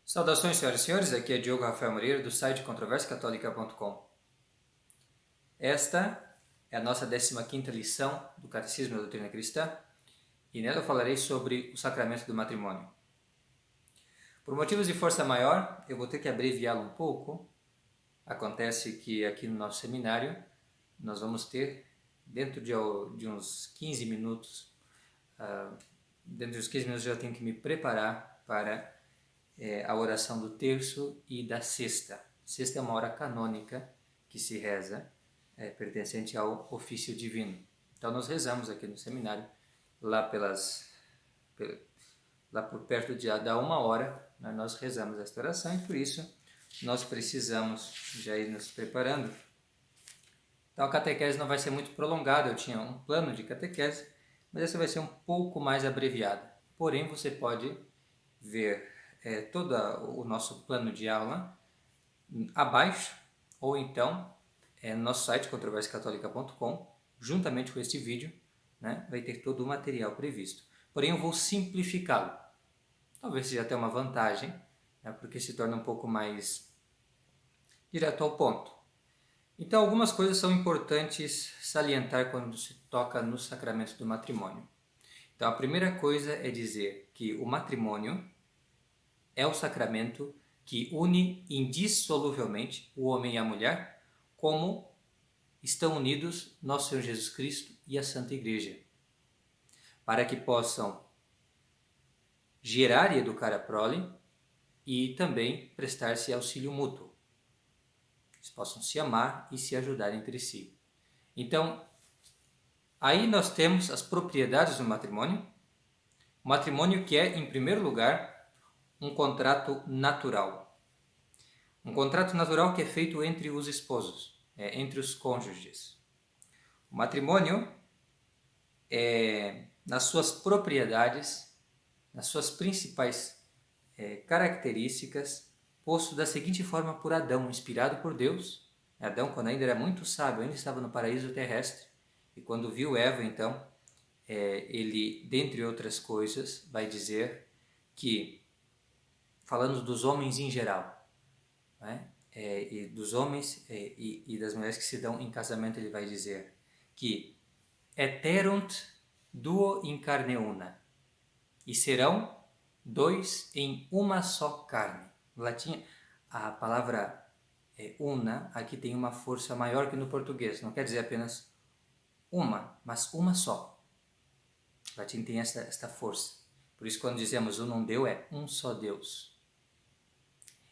Saudações, senhoras e senhores, aqui é Diogo Rafael Moreira, do site controversiacatólica.com. Esta é a nossa 15ª lição do Catecismo da Doutrina Cristã e nela eu falarei sobre o sacramento do matrimônio. Por motivos de força maior, eu vou ter que abreviá-lo um pouco. Acontece que aqui no nosso seminário nós vamos ter, dentro de uns 15 minutos, dentro dos 15 minutos eu já tenho que me preparar para a oração do terço e da sexta. Sexta é uma hora canônica que se reza, pertencente ao ofício divino. Então nós rezamos aqui no seminário, lá por perto da 1 hora, nós rezamos esta oração e por isso nós precisamos já ir nos preparando. Então a catequese não vai ser muito prolongada, eu tinha um plano de catequese, mas essa vai ser um pouco mais abreviada. Porém, você pode ver todo o nosso plano de aula abaixo, ou então no nosso site controversiacatólica.com, juntamente com este vídeo, vai ter todo o material previsto. Porém, eu vou simplificá-lo. Talvez seja até uma vantagem, porque se torna um pouco mais direto ao ponto. Então, algumas coisas são importantes salientar quando se toca no sacramento do matrimônio. Então, a primeira coisa é dizer que o matrimônio é o sacramento que une indissoluvelmente o homem e a mulher, como estão unidos nosso Senhor Jesus Cristo e a Santa Igreja, para que possam gerar e educar a prole e também prestar-se auxílio mútuo. Eles possam se amar e se ajudar entre si. Então, aí nós temos as propriedades do matrimônio. O matrimônio que é, em primeiro lugar, um contrato natural. Um contrato natural que é feito entre os esposos, entre os cônjuges. O matrimônio nas suas propriedades, nas suas principais características, posto da seguinte forma por Adão, inspirado por Deus. Adão, quando ainda era muito sábio, ainda estava no paraíso terrestre, e quando viu Eva, então, ele, dentre outras coisas, vai dizer que, falando dos homens em geral, e dos homens e das mulheres que se dão em casamento, ele vai dizer que eterunt duo in carne una, e serão dois em uma só carne. No latim, a palavra una aqui tem uma força maior que no português, não quer dizer apenas uma, mas uma só. O latim tem esta força. Por isso, quando dizemos unum Deo, é um só Deus.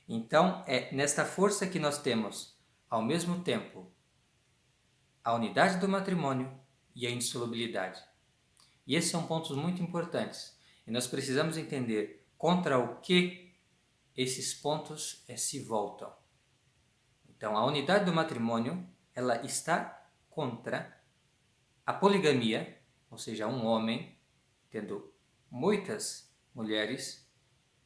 Então, é nesta força que nós temos, ao mesmo tempo, a unidade do matrimônio e a insolubilidade. E esses são pontos muito importantes. E nós precisamos entender contra o que esses pontos se voltam. Então, a unidade do matrimônio, ela está contra a poligamia, ou seja, um homem tendo muitas mulheres,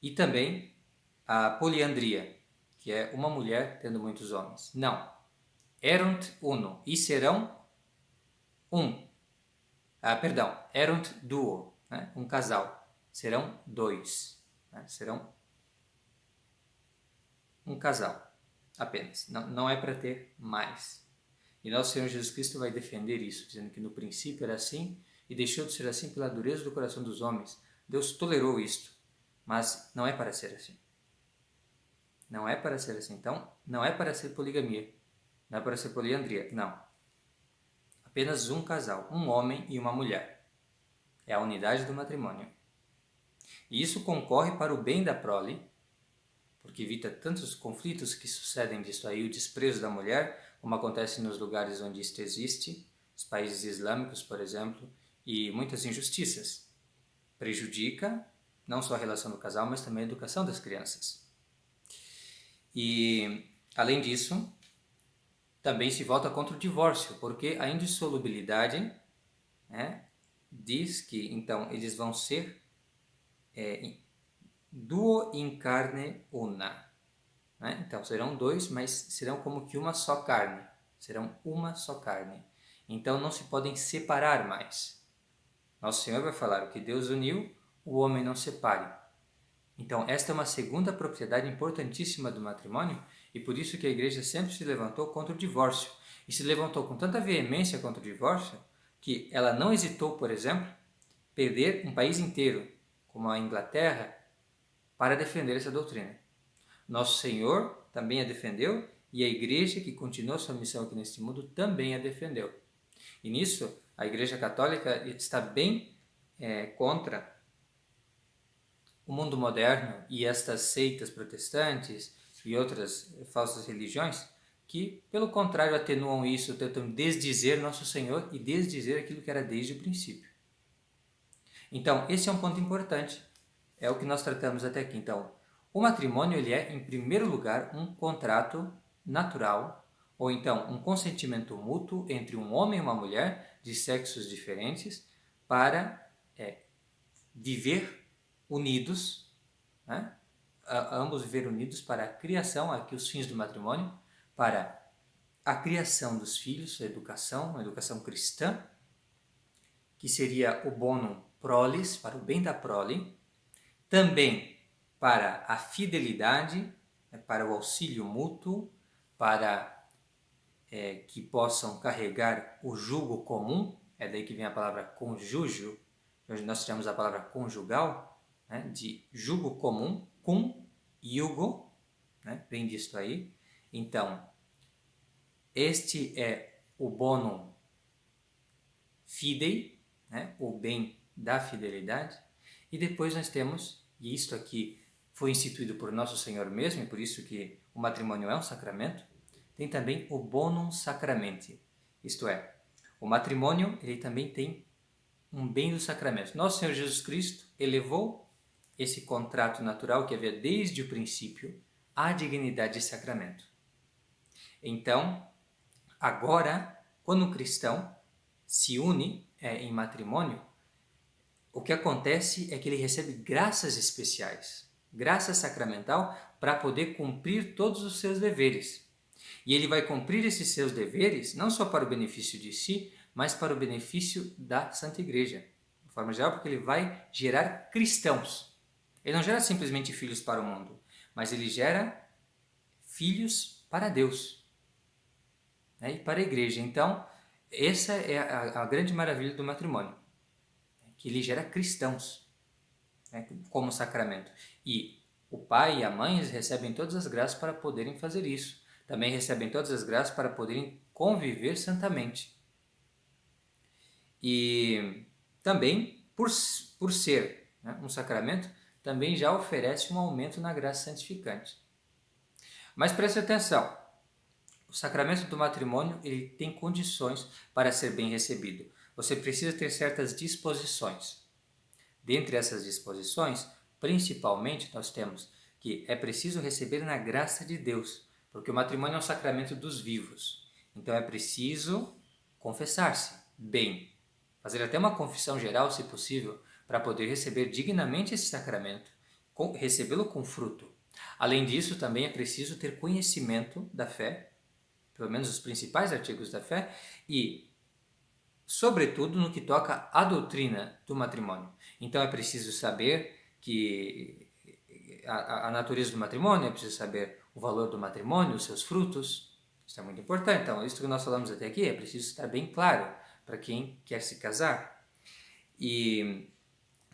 e também a poliandria, que é uma mulher tendo muitos homens. Não. Erunt uno, e serão um. Erunt duo, um casal. Serão dois. Serão um casal apenas. Não é para ter mais. E nosso Senhor Jesus Cristo vai defender isso, dizendo que no princípio era assim e deixou de ser assim pela dureza do coração dos homens. Deus tolerou isto, mas não é para ser assim. Não é para ser assim. Então, não é para ser poligamia. Não é para ser poliandria. Não. Apenas um casal, um homem e uma mulher. É a unidade do matrimônio. E isso concorre para o bem da prole, porque evita tantos conflitos que sucedem disso aí, o desprezo da mulher, como acontece nos lugares onde isto existe, os países islâmicos, por exemplo, e muitas injustiças. Prejudica não só a relação do casal, mas também a educação das crianças. E, além disso, também se volta contra o divórcio, porque a indissolubilidade diz que, então, eles vão ser duo in carne una. Então, serão dois, mas serão como que uma só carne. Serão uma só carne. Então, não se podem separar mais. Nosso Senhor vai falar, o que Deus uniu, o homem não separe. Então, esta é uma segunda propriedade importantíssima do matrimônio e por isso que a igreja sempre se levantou contra o divórcio. E se levantou com tanta veemência contra o divórcio que ela não hesitou, por exemplo, perder um país inteiro, como a Inglaterra, para defender essa doutrina. Nosso Senhor também a defendeu e a igreja que continua sua missão aqui neste mundo também a defendeu. E nisso, a Igreja Católica está bem contra o mundo moderno e estas seitas protestantes e outras falsas religiões que, pelo contrário, atenuam isso, tentam desdizer Nosso Senhor e desdizer aquilo que era desde o princípio. Então, esse é um ponto importante, é o que nós tratamos até aqui. Então, o matrimônio ele é, em primeiro lugar, um contrato natural, ou então um consentimento mútuo entre um homem e uma mulher de sexos diferentes para viver unidos, né? Ambos viver unidos para a criação, aqui os fins do matrimônio, para a criação dos filhos, a educação cristã, que seria o bonum prolis, para o bem da prole, também para a fidelidade, para o auxílio mútuo, para que possam carregar o jugo comum, é daí que vem a palavra conjúgio, hoje nós tiramos a palavra conjugal, né, de jugo comum, cum, yugo, né, vem disto aí. Então, este é o bonum fidei, né, o bem da fidelidade, e depois nós temos, e isto aqui foi instituído por Nosso Senhor mesmo, e por isso que o matrimônio é um sacramento, tem também o bonum sacramenti, isto é, o matrimônio ele também tem um bem do sacramento. Nosso Senhor Jesus Cristo elevou esse contrato natural que havia desde o princípio à dignidade de sacramento. Então, agora, quando um cristão se une em matrimônio, o que acontece é que ele recebe graças especiais, graça sacramental para poder cumprir todos os seus deveres. E ele vai cumprir esses seus deveres não só para o benefício de si, mas para o benefício da Santa Igreja, de forma geral, porque ele vai gerar cristãos. Ele não gera simplesmente filhos para o mundo, mas ele gera filhos para Deus, né, e para a Igreja. Então, essa é a grande maravilha do matrimônio, que ele gera cristãos, né, como sacramento. E o pai e a mãe recebem todas as graças para poderem fazer isso. Também recebem todas as graças para poderem conviver santamente. E também, por ser, né, um sacramento, também já oferece um aumento na graça santificante. Mas preste atenção, o sacramento do matrimônio ele tem condições para ser bem recebido. Você precisa ter certas disposições. Dentre essas disposições, principalmente nós temos que é preciso receber na graça de Deus, porque o matrimônio é um sacramento dos vivos. Então é preciso confessar-se bem, fazer até uma confissão geral, se possível, para poder receber dignamente esse sacramento, recebê-lo com fruto. Além disso, também é preciso ter conhecimento da fé, pelo menos os principais artigos da fé, e, sobretudo, no que toca à doutrina do matrimônio. Então é preciso saber que a natureza do matrimônio, é preciso saber o valor do matrimônio, os seus frutos. Isso é muito importante. Então, isso que nós falamos até aqui é preciso estar bem claro para quem quer se casar. E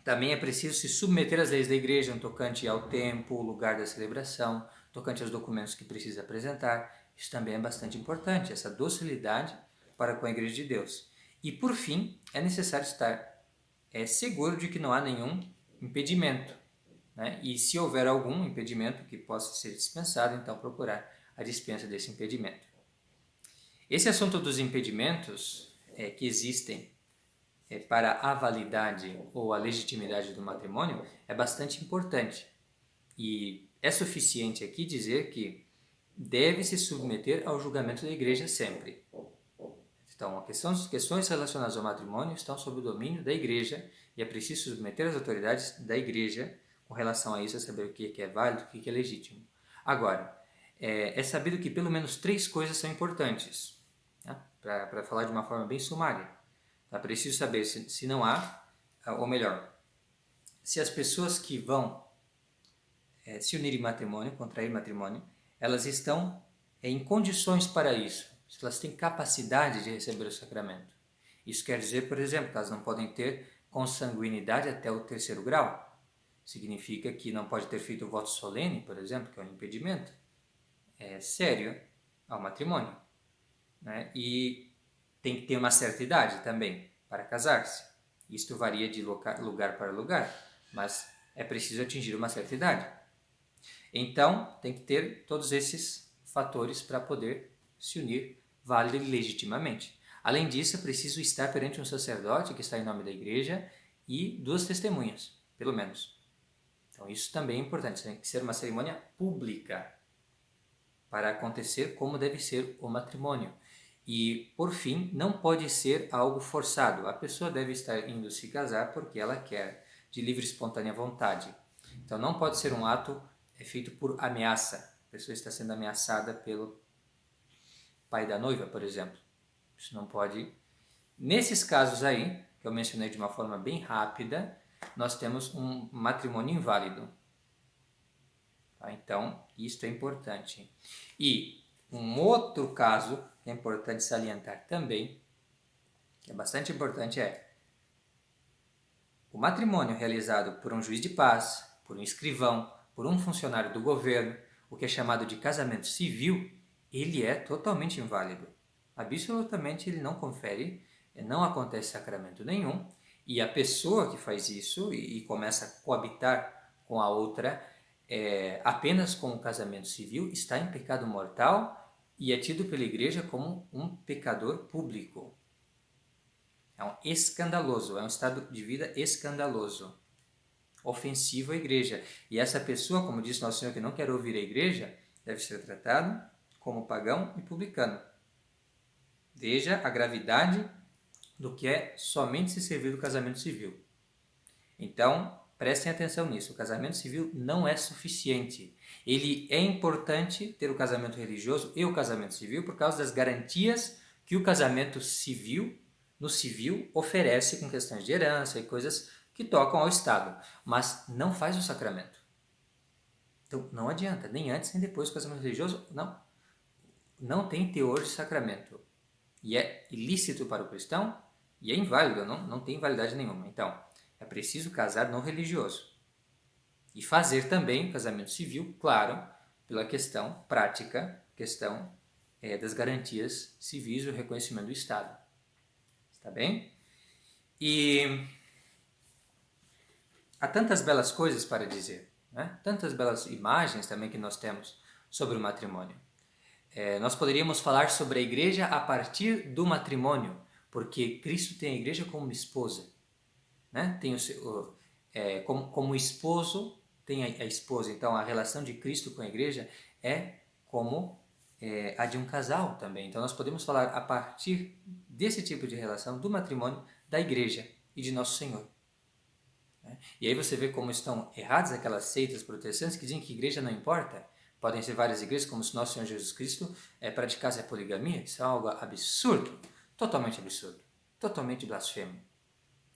também é preciso se submeter às leis da igreja no tocante ao tempo, o lugar da celebração, tocante aos documentos que precisa apresentar. Isso também é bastante importante, essa docilidade para com a igreja de Deus. E por fim, é necessário estar seguro de que não há nenhum impedimento, né? E se houver algum impedimento que possa ser dispensado, então procurar a dispensa desse impedimento. Esse assunto dos impedimentos que existem para a validade ou a legitimidade do matrimônio é bastante importante. E é suficiente aqui dizer que deve se submeter ao julgamento da igreja sempre. Então, as questões relacionadas ao matrimônio estão sob o domínio da igreja e é preciso submeter as autoridades da igreja com relação a isso, a saber o que é válido, o que é legítimo. Agora, é sabido que pelo menos 3 coisas são importantes, né? Para falar de uma forma bem sumária. É preciso saber se não há, ou melhor, se as pessoas que vão se unir em matrimônio, contrair matrimônio, elas estão em condições para isso. Elas têm capacidade de receber o sacramento. Isso quer dizer, por exemplo, que elas não podem ter consanguinidade até o 3º grau. Significa que não pode ter feito o voto solene, por exemplo, que é um impedimento sério ao matrimônio. Né? E tem que ter uma certa idade também para casar-se. Isto varia de lugar para lugar, mas é preciso atingir uma certa idade. Então, tem que ter todos esses fatores para poder se unir válida e legitimamente. Além disso, é preciso estar perante um sacerdote que está em nome da igreja e 2 testemunhas, pelo menos. Então, isso também é importante. Tem que ser uma cerimônia pública para acontecer como deve ser o matrimônio. E, por fim, não pode ser algo forçado. A pessoa deve estar indo se casar porque ela quer, de livre e espontânea vontade. Então, não pode ser um ato feito por ameaça. A pessoa está sendo ameaçada pelo pai da noiva, por exemplo. Isso não pode. Nesses casos aí, que eu mencionei de uma forma bem rápida, nós temos um matrimônio inválido. Tá? Então, isso é importante. E um outro caso que é importante salientar também, que é bastante importante, é o matrimônio realizado por um juiz de paz, por um escrivão, por um funcionário do governo, o que é chamado de casamento civil, ele é totalmente inválido. Absolutamente ele não confere, não acontece sacramento nenhum, e a pessoa que faz isso e começa a coabitar com a outra apenas com o casamento civil está em pecado mortal e é tido pela igreja como um pecador público. É um escandaloso, é um estado de vida escandaloso, ofensivo à igreja. E essa pessoa, como disse Nosso Senhor, que não quer ouvir a igreja, deve ser tratado como pagão e publicano. Veja a gravidade do que é somente se servir do casamento civil. Então, prestem atenção nisso, o casamento civil não é suficiente. Ele é importante ter o casamento religioso e o casamento civil por causa das garantias que o casamento civil, no civil, oferece com questões de herança e coisas que tocam ao Estado, mas não faz o sacramento. Então, não adianta, nem antes nem depois do casamento religioso, não tem teor de sacramento. E é ilícito para o cristão e é inválido, não tem validade nenhuma. Então, é preciso casar no religioso. E fazer também o casamento civil, claro, pela questão prática, questão das garantias civis e o reconhecimento do Estado. Está bem? E há tantas belas coisas para dizer, né? Tantas belas imagens também que nós temos sobre o matrimônio. Nós poderíamos falar sobre a igreja a partir do matrimônio, porque Cristo tem a igreja como esposa. Né? Tem como esposo tem a esposa, então a relação de Cristo com a igreja é como a de um casal também. Então nós podemos falar a partir desse tipo de relação do matrimônio da igreja e de Nosso Senhor. Né? E aí você vê como estão erradas aquelas seitas protestantes que dizem que igreja não importa. Podem ser várias igrejas, como se Nosso Senhor Jesus Cristo praticasse a poligamia. Isso é algo absurdo, totalmente absurdo, totalmente blasfemo.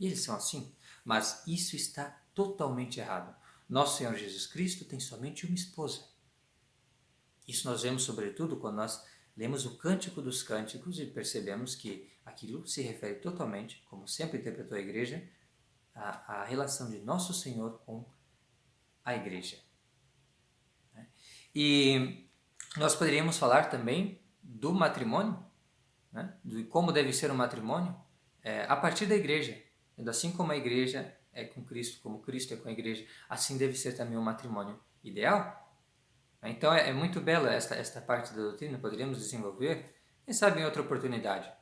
E eles são assim. Mas isso está totalmente errado. Nosso Senhor Jesus Cristo tem somente uma esposa. Isso nós vemos sobretudo quando nós lemos o Cântico dos Cânticos e percebemos que aquilo se refere totalmente, como sempre interpretou a igreja, à relação de Nosso Senhor com a igreja. E nós poderíamos falar também do matrimônio, né? De como deve ser o matrimônio, a partir da igreja. Assim como a igreja é com Cristo, como Cristo é com a igreja, assim deve ser também o matrimônio ideal. Então é muito bela esta parte da doutrina, poderíamos desenvolver, quem sabe em outra oportunidade.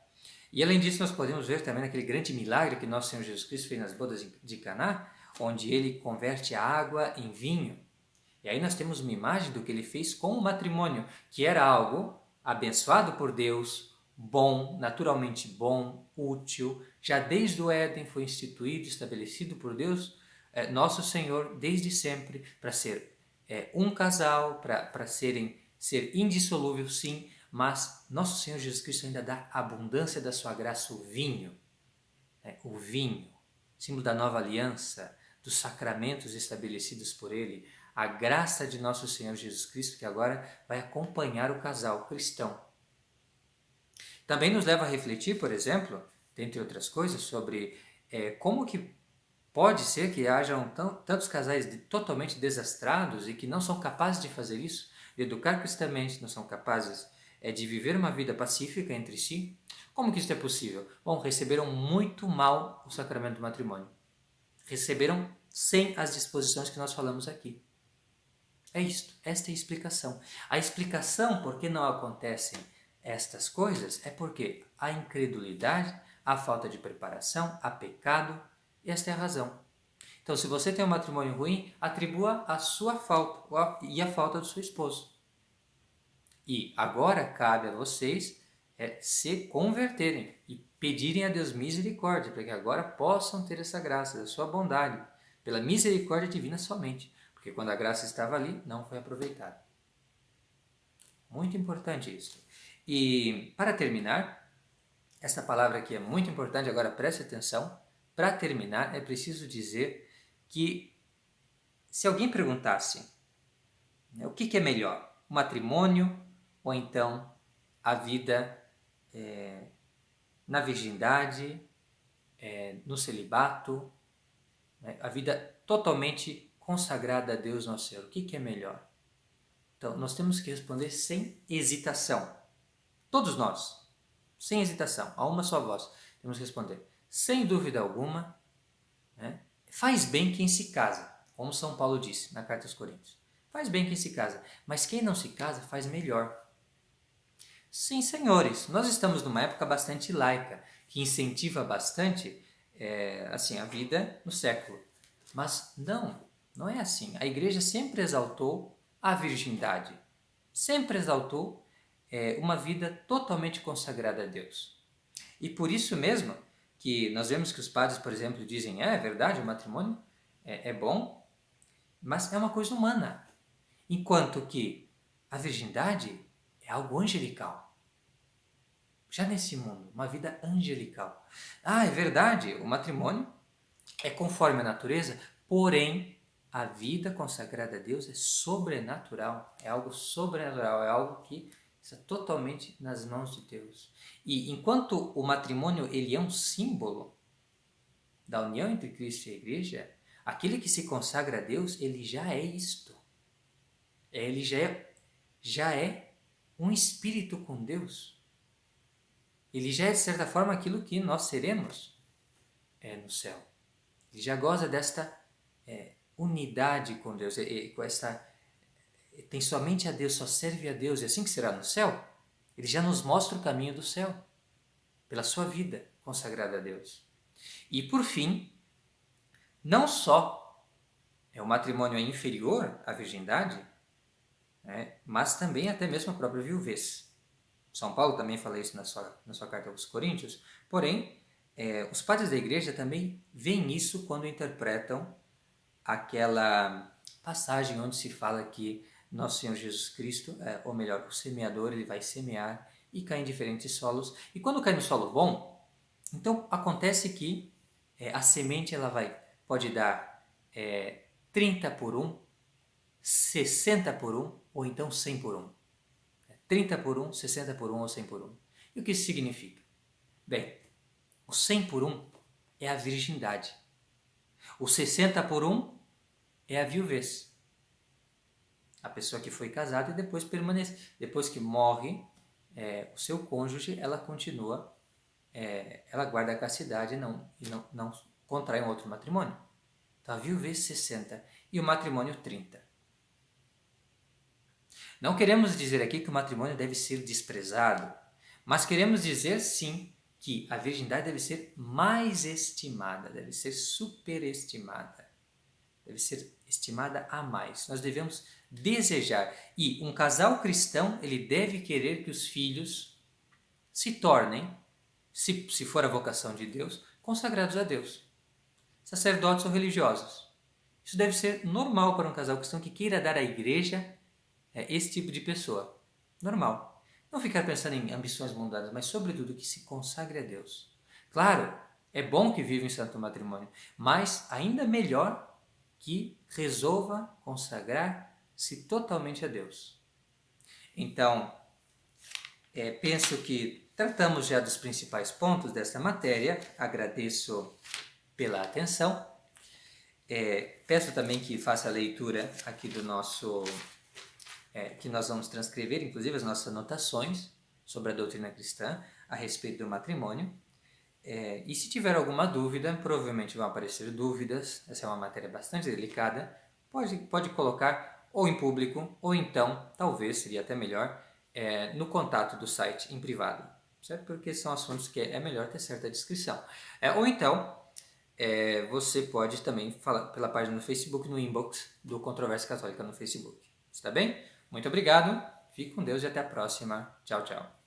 E além disso, nós podemos ver também aquele grande milagre que nosso Senhor Jesus Cristo fez nas bodas de Caná, onde ele converte a água em vinho. E aí nós temos uma imagem do que ele fez com o matrimônio, que era algo abençoado por Deus, bom, naturalmente bom, útil, já desde o Éden foi instituído, estabelecido por Deus, nosso Senhor, desde sempre, para ser um casal, para ser indissolúvel, sim, mas nosso Senhor Jesus Cristo ainda dá a abundância da sua graça, o vinho, símbolo da nova aliança, dos sacramentos estabelecidos por Ele, a graça de nosso Senhor Jesus Cristo, que agora vai acompanhar o casal cristão. Também nos leva a refletir, por exemplo, dentre outras coisas, sobre como que pode ser que hajam tantos casais totalmente desastrados e que não são capazes de fazer isso, de educar cristamente, não são capazes de viver uma vida pacífica entre si. Como que isso é possível? Bom, receberam muito mal o sacramento do matrimônio. Receberam sem as disposições que nós falamos aqui. É isto, esta é a explicação. A explicação por que não acontecem estas coisas é porque a incredulidade, a falta de preparação, há pecado, esta é a razão. Então, se você tem um matrimônio ruim, atribua a sua falta e a falta do seu esposo. E agora cabe a vocês se converterem e pedirem a Deus misericórdia, para que agora possam ter essa graça, da sua bondade, pela misericórdia divina somente, porque quando a graça estava ali, não foi aproveitada. Muito importante isso. E para terminar, essa palavra aqui é muito importante, agora preste atenção. Para terminar, é preciso dizer que se alguém perguntasse o que é melhor, o matrimônio ou então a vida na virgindade, no celibato, a vida totalmente consagrada a Deus nosso Senhor, o que é melhor? Então, nós temos que responder sem hesitação. Todos nós, sem hesitação, a uma só voz, temos que responder, sem dúvida alguma, faz bem quem se casa, como São Paulo disse na carta aos Coríntios. Faz bem quem se casa, mas quem não se casa faz melhor. Sim, senhores, nós estamos numa época bastante laica, que incentiva bastante a vida no século. Mas não é assim. A Igreja sempre exaltou a virgindade, sempre exaltou uma vida totalmente consagrada a Deus. E por isso mesmo que nós vemos que os padres, por exemplo, dizem, é verdade, o matrimônio é bom, mas é uma coisa humana. Enquanto que a virgindade é algo angelical. Já nesse mundo, uma vida angelical. É verdade, o matrimônio é conforme a natureza, porém a vida consagrada a Deus é sobrenatural, é algo sobrenatural, é algo que está totalmente nas mãos de Deus. E enquanto o matrimônio ele é um símbolo da união entre Cristo e a Igreja, aquele que se consagra a Deus, ele já é isto. Ele já é um espírito com Deus. Ele já é, de certa forma, aquilo que nós seremos no céu. Ele já goza desta unidade com Deus, com tem somente a Deus, só serve a Deus, e assim que será no céu. Ele já nos mostra o caminho do céu, pela sua vida consagrada a Deus. E por fim, não só o matrimônio é inferior à virgindade, mas também até mesmo a própria viuvez. São Paulo também fala isso na sua carta aos Coríntios, porém, os padres da Igreja também veem isso quando interpretam aquela passagem onde se fala que nosso Senhor Jesus Cristo, ou melhor, o semeador, ele vai semear e cai em diferentes solos. E quando cai no solo bom, então acontece que a semente ela pode dar 30 por 1, 60 por 1 ou então 100 por 1. 30 por 1, 60 por 1 ou 100 por 1. E o que isso significa? Bem, o 100 por 1 é a virgindade. O 60 por 1 é a viuvez. A pessoa que foi casada e depois permanece. Depois que morre o seu cônjuge, ela continua, ela guarda a castidade e não contrai um outro matrimônio. Então a viuvez 60 e o matrimônio 30. Não queremos dizer aqui que o matrimônio deve ser desprezado, mas queremos dizer sim que a virgindade deve ser mais estimada, deve ser superestimada, deve ser estimada a mais. Nós devemos desejar. E um casal cristão, ele deve querer que os filhos se tornem, se for a vocação de Deus, consagrados a Deus, sacerdotes ou religiosos. Isso deve ser normal para um casal cristão que queira dar à igreja esse tipo de pessoa. Normal. Não ficar pensando em ambições mundanas, mas sobretudo que se consagre a Deus. Claro, é bom que viva em santo matrimônio, mas ainda melhor que resolva consagrar-se totalmente a Deus. Então, penso que tratamos já dos principais pontos desta matéria. Agradeço pela atenção. Peço também que faça a leitura aqui do nosso... que nós vamos transcrever, inclusive, as nossas anotações sobre a doutrina cristã a respeito do matrimônio. E se tiver alguma dúvida, provavelmente vão aparecer dúvidas, essa é uma matéria bastante delicada, pode colocar ou em público, ou então, talvez seria até melhor, no contato do site em privado, certo? Porque são assuntos que é melhor ter certa descrição. Ou então, você pode também falar pela página no Facebook, no inbox do Controvérsia Católica no Facebook. Está bem? Muito obrigado, fique com Deus e até a próxima. Tchau, tchau.